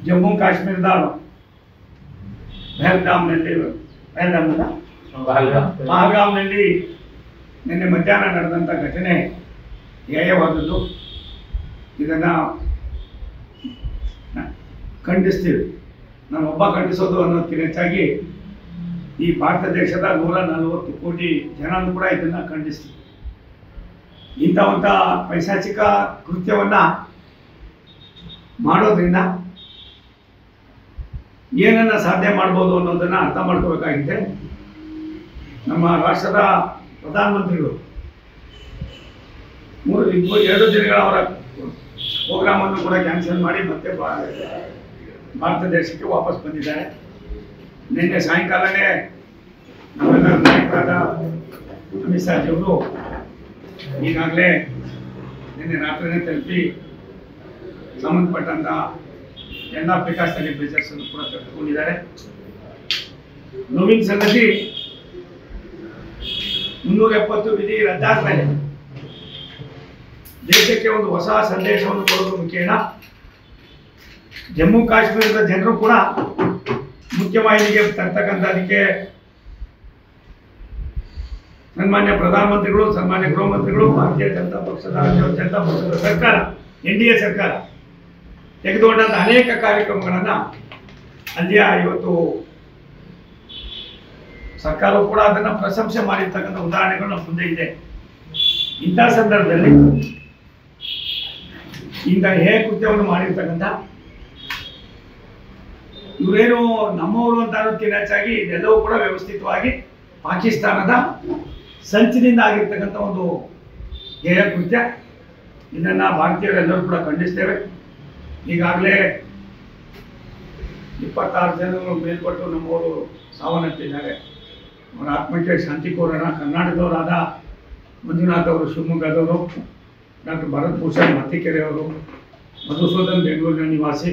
ಜಮ್ಮು ಕಾಶ್ಮೀರದ ಪಹಲ್ಗಾಮ್ನಲ್ಲಿ ನಿನ್ನೆ ಮಧ್ಯಾಹ್ನ ನಡೆದಂಥ ಘಟನೆ ಹೇಯವಾದದ್ದು. ಇದನ್ನು ಖಂಡಿಸ್ತೀವಿ. ನಾನೊಬ್ಬ ಖಂಡಿಸೋದು ಅನ್ನೋದಕ್ಕಿಂತ ಹೆಚ್ಚಾಗಿ ಈ ಭಾರತ ದೇಶದ 140 ಕೋಟಿ ಜನನು ಕೂಡ ಇದನ್ನು ಖಂಡಿಸ್ತೀವಿ. ಇಂಥ ಒಂದು ಪೈಶಾಚಿಕ ಕೃತ್ಯವನ್ನು ಮಾಡೋದ್ರಿಂದ ಏನನ್ನು ಸಾಧ್ಯ ಮಾಡ್ಬೋದು ಅನ್ನೋದನ್ನು ಅರ್ಥ ಮಾಡ್ಕೋಬೇಕಾಗಿದೆ. ನಮ್ಮ ರಾಷ್ಟ್ರದ ಪ್ರಧಾನಮಂತ್ರಿಗಳು 2 ದಿನಗಳ ಅವರ ಪ್ರೋಗ್ರಾಮನ್ನು ಕೂಡ ಕ್ಯಾನ್ಸಲ್ ಮಾಡಿ ಮತ್ತೆ ಭಾರತ ದೇಶಕ್ಕೆ ವಾಪಸ್ ಬಂದಿದ್ದಾರೆ. ನಿನ್ನೆ ಸಾಯಂಕಾಲನೇ ನಮ್ಮೆಲ್ಲ ನಾಯಕರಾದ ಅಮಿತ್ ಶಾ ಜಿಯವರು ಈಗಾಗಲೇ ನಿನ್ನೆ ರಾತ್ರಿನೇ ತಲುಪಿ ಸಂಬಂಧಪಟ್ಟಂಥ ಎಲ್ಲ ಪ್ರಿಕಾಷನರಿ ಮೆಜರ್ಸನ್ನು ಕೂಡ ತೆಗೆದುಕೊಂಡಿದ್ದಾರೆ. ನೋವಿನ ಸಂಗತಿ 370 ವಿಧಿ ರದ್ದಾದ ಮೇಲೆ ದೇಶಕ್ಕೆ ಒಂದು ಹೊಸ ಸಂದೇಶವನ್ನು ಕೊಡೋದು ಮುಖ್ಯನ. ಜಮ್ಮು ಕಾಶ್ಮೀರದ ಜನರು ಕೂಡ ಮುಖ್ಯವಾಹಿನಿಗೆ ತರ್ತಕ್ಕಂಥದಕ್ಕೆ ಸನ್ಮಾನ್ಯ ಪ್ರಧಾನಮಂತ್ರಿಗಳು, ಸನ್ಮಾನ್ಯ ಗೃಹ ಮಂತ್ರಿಗಳು, ಭಾರತೀಯ ಜನತಾ ಪಕ್ಷದ ಸರ್ಕಾರ, NDA ಸರ್ಕಾರ ತೆಗೆದುಕೊಂಡಂಥ ಅನೇಕ ಕಾರ್ಯಕ್ರಮಗಳನ್ನು ಅಲ್ಲಿಯ ಇವತ್ತು ಸರ್ಕಾರವು ಕೂಡ ಅದನ್ನು ಪ್ರಶಂಸೆ ಮಾಡಿರ್ತಕ್ಕಂಥ ಉದಾಹರಣೆಗಳು ನಮ್ಮ ಮುಂದೆ ಇದೆ. ಇಂಥ ಸಂದರ್ಭದಲ್ಲಿ ಇಂಥ ಕೃತ್ಯವನ್ನು ಮಾಡಿರ್ತಕ್ಕಂಥ ಇವರೇನು ನಮ್ಮವರು ಅಂತ ಅನ್ನೋದಕ್ಕಿಂತ ಹೆಚ್ಚಾಗಿ ಇದೆಲ್ಲವೂ ಕೂಡ ವ್ಯವಸ್ಥಿತವಾಗಿ ಪಾಕಿಸ್ತಾನದ ಸಂಚಿನಿಂದ ಆಗಿರ್ತಕ್ಕಂಥ ಒಂದು ಕೃತ್ಯ. ಇದನ್ನು ಭಾರತೀಯರೆಲ್ಲರೂ ಕೂಡ ಖಂಡಿಸ್ತೇವೆ. ಈಗಾಗಲೇ 26 ಜನರು ಮೇಲ್ಪಟ್ಟು ನಮ್ಮವರು ಸಾವನ್ನಪ್ಪಿದ್ದಾರೆ. ಅವರ ಆತ್ಮಕ್ಕೆ ಶಾಂತಿ ಕೋರೋಣ. ಕರ್ನಾಟಕದವರಾದ ಮಂಜುನಾಥ್ ಅವರು ಶಿವಮೊಗ್ಗದವರು, ಡಾಕ್ಟರ್ ಭರತ್ ಭೂಷಣ್ ಮತ್ತಿಕೆರೆಯವರು, ಮಧುಸೂದನ್ ಬೆಂಗಳೂರಿನ ನಿವಾಸಿ,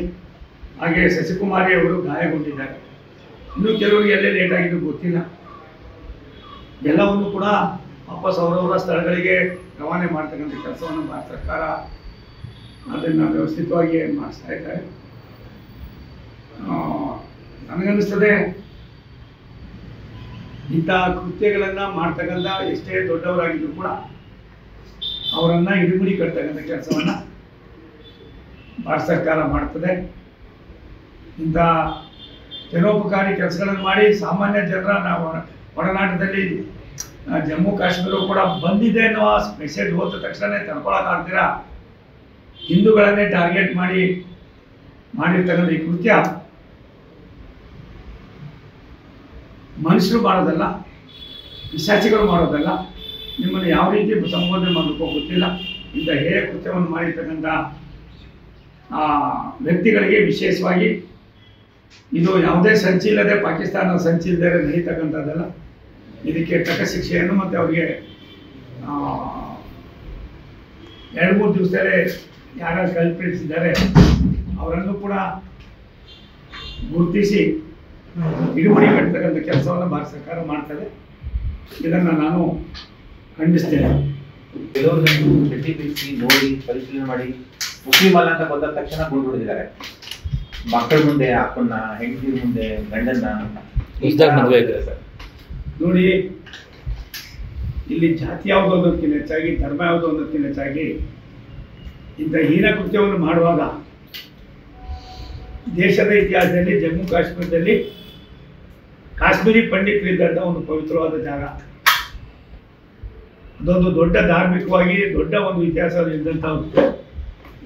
ಹಾಗೆ ಶಶಿಕುಮಾರಿ ಅವರು ಗಾಯಗೊಂಡಿದ್ದಾರೆ. ಇನ್ನೂ ಕೆಲವರಿಗೆ ಎಲ್ಲೇ ಲೇಟ್ ಆಗಿದ್ದು ಗೊತ್ತಿಲ್ಲ. ಎಲ್ಲವನ್ನು ಕೂಡ ವಾಪಸ್ ಅವರವರ ಸ್ಥಳಗಳಿಗೆ ರವಾನೆ ಮಾಡ್ತಕ್ಕಂಥ ಕೆಲಸವನ್ನು ಭಾರತ ಸರ್ಕಾರ ಅದನ್ನು ವ್ಯವಸ್ಥಿತವಾಗಿ ಮಾಡಿಸ್ತಾ ಇದ್ದಾರೆ. ನನಗನ್ನಿಸ್ತದೆ ಇಂಥ ಕೃತ್ಯಗಳನ್ನು ಮಾಡ್ತಕ್ಕಂಥ ಎಷ್ಟೇ ದೊಡ್ಡವರಾಗಿದ್ದರೂ ಕೂಡ ಅವರನ್ನು ಹಿಡಿಗುಡಿ ಕಟ್ತಕ್ಕಂಥ ಕೆಲಸವನ್ನು ಭಾರತ ಸರ್ಕಾರ ಮಾಡ್ತದೆ. ಇಂಥ ಜನೋಪಕಾರಿ ಕೆಲಸಗಳನ್ನು ಮಾಡಿ ಸಾಮಾನ್ಯ ಜನರ ನಾವು ಒಡನಾಟದಲ್ಲಿ ಜಮ್ಮು ಕಾಶ್ಮೀರವು ಕೂಡ ಬಂದಿದೆ ಅನ್ನೋ ಮೆಸೇಜ್ ಹೋದ ತಕ್ಷಣ ತಡ್ಕೊಳಕ್ಕಾಗ್ತೀರಾ ಹಿಂದೂಗಳನ್ನೇ ಟಾರ್ಗೆಟ್ ಮಾಡಿರ್ತಕ್ಕಂಥ ಈ ಕೃತ್ಯ ಮನುಷ್ಯರು ಮಾಡೋದಲ್ಲ, ಪಿಶಾಚಿಗಳು ಮಾಡೋದಲ್ಲ. ನಿಮ್ಮನ್ನು ಯಾವ ರೀತಿ ಸಂಬೋಧನೆ ಮಾಡಬೇಕು ಗೊತ್ತಿಲ್ಲ. ಇಂಥ ಕೃತ್ಯವನ್ನು ಮಾಡಿರ್ತಕ್ಕಂಥ ವ್ಯಕ್ತಿಗಳಿಗೆ ವಿಶೇಷವಾಗಿ ಇದು ಯಾವುದೇ ಸಂಚಿಲ್ಲದೆ, ಪಾಕಿಸ್ತಾನ ಸಂಚಿಲ್ಲದೆ ನಡೀತಕ್ಕಂಥದ್ದಲ್ಲ. ಇದಕ್ಕೆ ತಕ್ಕ ಶಿಕ್ಷೆಯನ್ನು ಮತ್ತು ಅವರಿಗೆ 2-3 ದಿವಸದಲ್ಲೇ ಯಾರು ಕಲ್ಪಿಸಿದ್ದಾರೆ ಅವರನ್ನು ಕೂಡ ಗುರುತಿಸಿ ಹಿಡುವಳಿ ಕಟ್ಟತಕ್ಕಂಥ ಕೆಲಸವನ್ನು ಭಾರತ ಸರ್ಕಾರ ಮಾಡ್ತದೆ. ಇದನ್ನು ನಾನು ಖಂಡಿಸ್ತೇನೆ. ಕೆಲವರು ನೋಡಿ ಪರಿಶೀಲನೆ ಮಾಡಿ ಮುಸ್ಲಿಂ ಅಲ್ಲ ಅಂತ ಬಂದ ತಕ್ಷಣ ಗುಂಡ್ಬಿಡಿದ್ದಾರೆ. ಮಕ್ಕಳ ಮುಂದೆ, ಅಪ್ಪನ್ನ, ಹೆಂಡತಿ ಮುಂದೆ, ಗಂಡನ್ನ ಮದುವೆ ಆಗಿದೆ ಸರ್. ನೋಡಿ, ಇಲ್ಲಿ ಜಾತಿ ಯಾವುದು ಅನ್ನೋದಕ್ಕಿಂತ ಹೆಚ್ಚಾಗಿ, ಧರ್ಮ ಯಾವುದು ಅನ್ನೋದಕ್ಕಿಂತ ಹೆಚ್ಚಾಗಿ ಇಂಥ ಕೃತ್ಯವನ್ನು ಮಾಡುವಾಗ ದೇಶದ ಇತಿಹಾಸದಲ್ಲಿ ಜಮ್ಮು ಕಾಶ್ಮೀರದಲ್ಲಿ ಕಾಶ್ಮೀರಿ ಪಂಡಿತರಿದ್ದಂಥ ಒಂದು ಪವಿತ್ರವಾದ ಜಾಗ. ಅದೊಂದು ದೊಡ್ಡ ಧಾರ್ಮಿಕವಾಗಿ ದೊಡ್ಡ ಒಂದು ಇತಿಹಾಸ ಇದ್ದಂಥ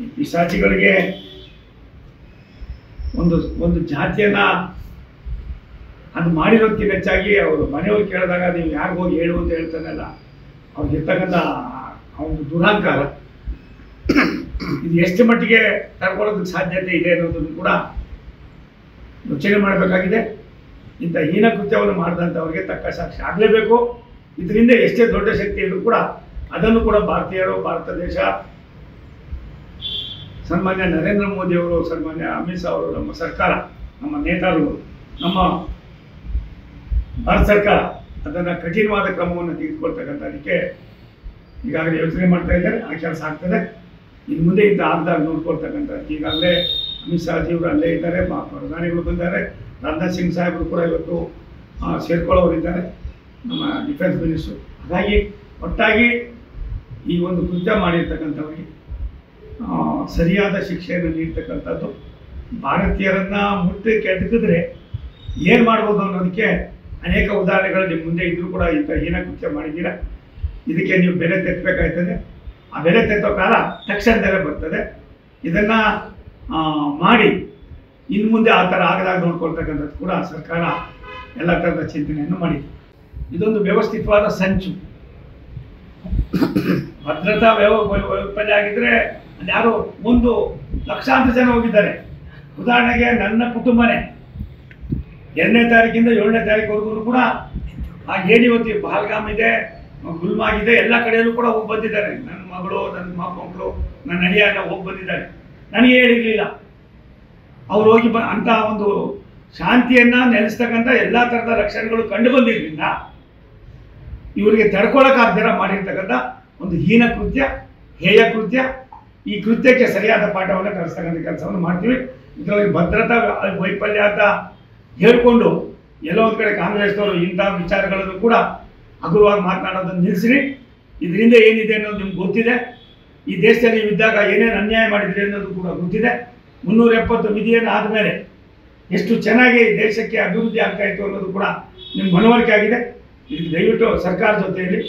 ಈ ಪಿಶಾಚಿಗಳಿಗೆ ಒಂದು ಜಾತಿಯನ್ನು ಅದು ಮಾಡಿರೋದಕ್ಕಿಂತ ಹೆಚ್ಚಾಗಿ ಅವರು ಮನೆಯವ್ರು ಕೇಳಿದಾಗ ನೀವು ಯಾರಿಗೂ ಹೋಗಿ ಹೇಳು ಅಂತ ಹೇಳ್ತಾನಲ್ಲ, ಅವ್ರಿಗೆ ಇರ್ತಕ್ಕಂಥ ಒಂದು ದುರಹಂಕಾರ ಇದು ಎಷ್ಟು ಮಟ್ಟಿಗೆ ತಡ್ಕೊಳ್ಳೋದಕ್ಕೆ ಸಾಧ್ಯತೆ ಇದೆ ಅನ್ನೋದನ್ನು ಕೂಡ ಯೋಚನೆ ಮಾಡಬೇಕಾಗಿದೆ. ಇಂಥ ಕೃತ್ಯವನ್ನು ಮಾಡಿದಂಥವ್ರಿಗೆ ತಕ್ಕ ಸಾಕ್ಷಿ ಆಗಲೇಬೇಕು. ಇದರಿಂದ ಎಷ್ಟೇ ದೊಡ್ಡ ಶಕ್ತಿ ಇದ್ರೂ ಕೂಡ ಅದನ್ನು ಕೂಡ ಭಾರತೀಯರು, ಭಾರತ ದೇಶ, ಸನ್ಮಾನ್ಯ ನರೇಂದ್ರ ಮೋದಿ ಅವರು, ಸನ್ಮಾನ್ಯ ಅಮಿತ್ ಶಾ ಅವರು, ನಮ್ಮ ಸರ್ಕಾರ, ನಮ್ಮ ನೇತಾರರು, ನಮ್ಮ ಭಾರತ ಸರ್ಕಾರ ಅದನ್ನು ಕಠಿಣವಾದ ಕ್ರಮವನ್ನು ತೆಗೆದುಕೊಳ್ತಕ್ಕಂಥದಕ್ಕೆ ಈಗಾಗಲೇ ಯೋಚನೆ ಮಾಡ್ತಾ ಇದ್ದಾರೆ. ಆ ಕೆಲಸ ಆಗ್ತದೆ. ಇನ್ನು ಮುಂದೆ ಇಂಥ ಆಗದಾಗ ನೋಡ್ಕೊಳ್ತಕ್ಕಂಥದ್ದು ಈಗಾಗಲೇ ಅಮಿತ್ ಶಾಜಿಯವರು ಅಲ್ಲೇ ಇದ್ದಾರೆ, ಪ್ರಧಾನಿಗಳು ಬಂದಿದ್ದಾರೆ, ರಾಜನಾಥ್ ಸಿಂಗ್ ಸಾಹೇಬರು ಕೂಡ ಇವತ್ತು ಸೇರ್ಕೊಳ್ಳೋರಿದ್ದಾರೆ, ನಮ್ಮ ಡಿಫೆನ್ಸ್ ಮಿನಿಸ್ಟ್ರು. ಹಾಗಾಗಿ ಒಟ್ಟಾಗಿ ಈ ಒಂದು ಕೃತ್ಯ ಮಾಡಿರ್ತಕ್ಕಂಥವ್ರಿಗೆ ಸರಿಯಾದ ಶಿಕ್ಷೆಯನ್ನು ನೀಡ್ತಕ್ಕಂಥದ್ದು, ಭಾರತೀಯರನ್ನು ಮುಟ್ಟಿ ಕೆದಕಿದ್ರೆ ಏನು ಮಾಡ್ಬೋದು ಅನ್ನೋದಕ್ಕೆ ಅನೇಕ ಉದಾಹರಣೆಗಳು ನಿಮ್ಮ ಮುಂದೆ ಇದ್ದರೂ ಕೂಡ ಇಂಥ ಹೀನ ಕೃತ್ಯ ಮಾಡಿದ್ದೀರಾ. ಇದಕ್ಕೆ ನೀವು ಬೆಲೆ ತೆತ್ತಬೇಕಾಗ್ತದೆ. ಆ ಬೆಲೆ ತೆತ್ತೋ ಕಾಲ ತಕ್ಷಣದಲ್ಲೇ ಬರ್ತದೆ. ಇದನ್ನು ಮಾಡಿ ಇನ್ನು ಮುಂದೆ ಆ ಥರ ಆಗದಾಗ ನೋಡ್ಕೊಳ್ತಕ್ಕಂಥದ್ದು ಕೂಡ ಸರ್ಕಾರ ಎಲ್ಲ ಥರದ ಚಿಂತನೆಯನ್ನು ಮಾಡಿದೆ. ಇದೊಂದು ವ್ಯವಸ್ಥಿತವಾದ ಸಂಚು. ಭದ್ರತಾ ವೈಫಲ್ಯ ಆಗಿದ್ದರೆ ಅದ್ಯಾರೋ ಒಂದು ಲಕ್ಷಾಂತರ ಜನ ಹೋಗಿದ್ದಾರೆ. ಉದಾಹರಣೆಗೆ ನನ್ನ ಕುಟುಂಬನೇ 2ನೇ ತಾರೀಕಿಂದ 7ನೇ ತಾರೀಕುವರೆಗೂ ಕೂಡ ಆ ಏಣಿವತಿ ಪಹಲ್ಗಾಮ್ ಇದೆ, ಗುಲ್ಮಾರ್ಗ್ ಇದೆ, ಎಲ್ಲ ಕಡೆಯಲ್ಲೂ ಕೂಡ ಹೋಗಿ ಬಂದಿದ್ದಾರೆ. ನನ್ನ ಮಗಳು, ನನ್ನ ಮಕ್ಕಳು, ನನ್ನ ಅಳಿಯ ಎಲ್ಲ ಹೋಗಿ ಬಂದಿದ್ದಾರೆ. ನನಗೆ ಹೇಳಿರಲಿಲ್ಲ. ಅವ್ರು ಹೋಗಿ ಅಂಥ ಒಂದು ಶಾಂತಿಯನ್ನು ನೆಲೆಸ್ತಕ್ಕಂಥ ಎಲ್ಲ ಥರದ ಲಕ್ಷಣಗಳು ಕಂಡು ಬಂದಿದ್ದರಿಂದ ಇವರಿಗೆ ತಡ್ಕೊಳ್ಳೋಕ್ಕಾಗ್ದಿರ ಮಾಡಿರ್ತಕ್ಕಂಥ ಒಂದು ಹೀನ ಕೃತ್ಯ, ಹೇಯ ಕೃತ್ಯ. ಈ ಕೃತ್ಯಕ್ಕೆ ಸರಿಯಾದ ಪಾಠವನ್ನು ಕಲಿಸ್ತಕ್ಕಂಥ ಕೆಲಸವನ್ನು ಮಾಡ್ತೀವಿ. ಇದರಲ್ಲಿ ಭದ್ರತಾ ವೈಫಲ್ಯ ಅಂತ ಹೇಳ್ಕೊಂಡು ಎಲ್ಲೋ ಒಂದು ಕಡೆ ಕಾಂಗ್ರೆಸ್ನವರು ಇಂಥ ವಿಚಾರಗಳನ್ನು ಕೂಡ ಹಗುರವಾಗಿ ಮಾತನಾಡೋದನ್ನು ನಿಲ್ಲಿಸ್ರಿ. ಇದರಿಂದ ಏನಿದೆ ಅನ್ನೋದು ನಿಮ್ಗೆ ಗೊತ್ತಿದೆ. ಈ ದೇಶದಲ್ಲಿ ನೀವಿದ್ದಾಗ ಏನೇನು ಅನ್ಯಾಯ ಮಾಡಿದ್ರಿ ಅನ್ನೋದು ಕೂಡ ಗೊತ್ತಿದೆ. 370 ವಿಧಿಯನ್ನು ಆದಮೇಲೆ ಎಷ್ಟು ಚೆನ್ನಾಗಿ ದೇಶಕ್ಕೆ ಅಭಿವೃದ್ಧಿ ಆಗ್ತಾಯಿತ್ತು ಅನ್ನೋದು ಕೂಡ ನಿಮ್ಗೆ ಮನವರಿಕೆ ಆಗಿದೆ. ಇದಕ್ಕೆ ದಯವಿಟ್ಟು ಸರ್ಕಾರ ಜೊತೆಯಲ್ಲಿ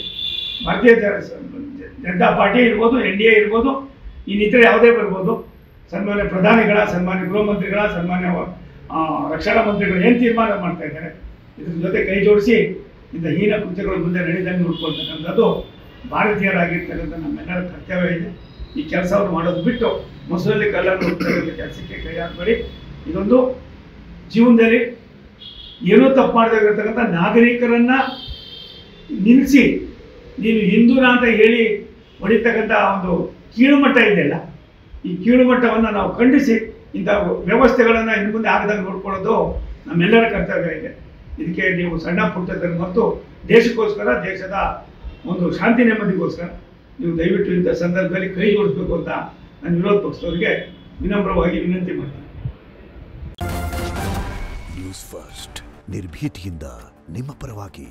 ಭಾರತೀಯ ಜನತಾ ಪಾರ್ಟಿ ಇರ್ಬೋದು, NDA ಇರ್ಬೋದು, ಇನ್ನಿತರ ಯಾವುದೇ ಬರ್ಬೋದು, ಸನ್ಮಾನ್ಯ ಪ್ರಧಾನಿಗಳ, ಸನ್ಮಾನ್ಯ ಗೃಹ ಮಂತ್ರಿಗಳ, ಸನ್ಮಾನ್ಯ ರಕ್ಷಣಾ ಮಂತ್ರಿಗಳು ಏನು ತೀರ್ಮಾನ ಮಾಡ್ತಾ ಇದ್ದಾರೆ ಇದ್ರ ಜೊತೆ ಕೈ ಜೋಡಿಸಿ ಇಂಥ ಹೀನ ಕೃತ್ಯಗಳು ಮುಂದೆ ನಡೆದಂಗೆ ನೋಡ್ಕೊಳ್ತಕ್ಕಂಥದ್ದು ಭಾರತೀಯರಾಗಿರ್ತಕ್ಕಂಥ ನಮ್ಮೆಲ್ಲರ ಕರ್ತವ್ಯ ಇದೆ. ಈ ಕೆಲಸವನ್ನು ಮಾಡೋದು ಬಿಟ್ಟು ಮೊಸರಲ್ಲಿ ಕಲ್ಲನ್ನು ಹುಡ್ತಕ್ಕಂಥ ಕೆಲಸಕ್ಕೆ ಕೈ ಹಾಕಬೇಡಿ. ಇದೊಂದು ಜೀವನದಲ್ಲಿ ಏನೂ ತಪ್ಪು ಮಾಡದೇ ಇರತಕ್ಕಂಥ ನಾಗರಿಕರನ್ನು ನಿಲ್ಲಿಸಿ ನೀನು ಹಿಂದೂನ ಅಂತ ಹೇಳಿ ಹೊಡಿತಕ್ಕಂಥ ಒಂದು ಕೀಳುಮಟ್ಟ ಇದೆಯಲ್ಲ, ಈ ಕೀಳುಮಟ್ಟವನ್ನು ನಾವು ಖಂಡಿಸಿ ಇಂಥ ವ್ಯವಸ್ಥೆಗಳನ್ನು ಇನ್ನು ಮುಂದೆ ಆಗದಂಗೆ ನೋಡ್ಕೊಳ್ಳೋದು ನಮ್ಮೆಲ್ಲರ ಕರ್ತವ್ಯ ಇದೆ. ಇದಕ್ಕೆ ನೀವು ಸಣ್ಣ ಪುಟ್ಟದನ್ನು ಮತ್ತು ದೇಶಕ್ಕೋಸ್ಕರ, ದೇಶದ ಒಂದು ಶಾಂತಿ ನೆಮ್ಮದಿಗೋಸ್ಕರ ನೀವು ದಯವಿಟ್ಟು ಇಂಥ ಸಂದರ್ಭದಲ್ಲಿ ಕೈ ಜೋಡಿಸ್ಬೇಕು ಅಂತ ನಾನು ವಿರೋಧ ಪಕ್ಷದವರಿಗೆ ವಿನಮ್ರವಾಗಿ ವಿನಂತಿ ಮಾಡ್ತೀನಿ. ನ್ಯೂಸ್ ಫಸ್ಟ್, ನಿರ್ಭೀತಿಯಿಂದ ನಿಮ್ಮ ಪರವಾಗಿ.